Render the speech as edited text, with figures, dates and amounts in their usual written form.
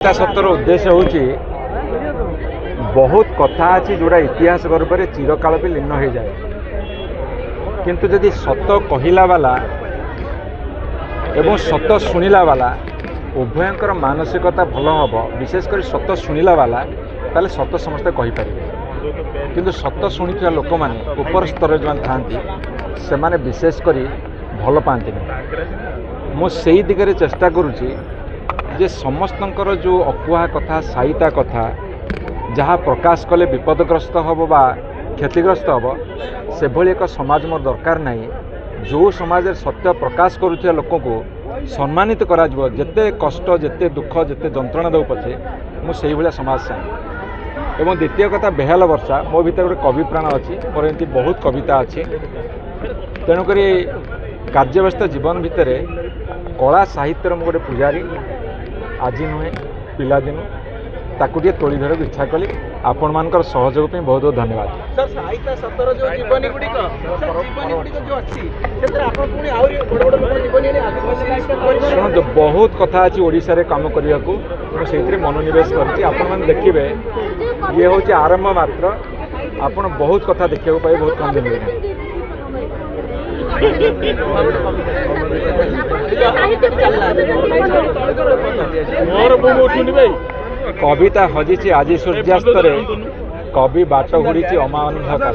सतर उद्देश्य हूँ बहुत कथा अच्छी जोड़ा इतिहास गर्भ चिरकाल भी लीन हो जाए किंतु जदि सत कहला वाला एवं सत शुणिला वाला उभयंकर मानसिकता भल हम विशेषकर सत शुणिला वाला ताले सत समस्ते कहीपर किंतु सत शुणी लोक मैंने ऊपर स्तर जो था से माने विशेषकर भल पाती मुझे दिगरे चेष्टा करुँची जे समस्तंकर जो अकुहा कथा साइता कथा जहाँ प्रकाश कले विपदग्रस्त हम बा क्षतिग्रस्त हम से भली एक समाज मोर दरकार नहीं जो समाज सत्य प्रकाश करुवा लोक को सम्मानित करा जेते कष्ट जेते दुख जेते जंत्रणा दौ पछे मुझे भाया समाज चाहे। एवं द्वितीय कथा बेहाल वर्षा मो भीतर गोटे कवि प्राण अच्छी मोर एमती बहुत कविता अच्छी तेणुक कार्यव्यस्त जीवन भितर कला साहित्यर मु गोटे पुजारी आज नुहे पिलादिन ताकू तोली धर इच्छा कली आपण मान सहयोग पे बहुत बहुत धन्यवाद। सर साहित्य सतर जो जीवनी गुड़िक जो अच्छी शुणु बहुत कथा अच्छी ओडिशा रे काम करने को मुझे मनोनिवेश कर देखिए ये हूँ आरंभ मात्र आपण बहुत कथा देखा पाए बहुत कम दिन कविता हजिची आज सूर्यास्त कवि बाट घुड़ी अमा अंधकार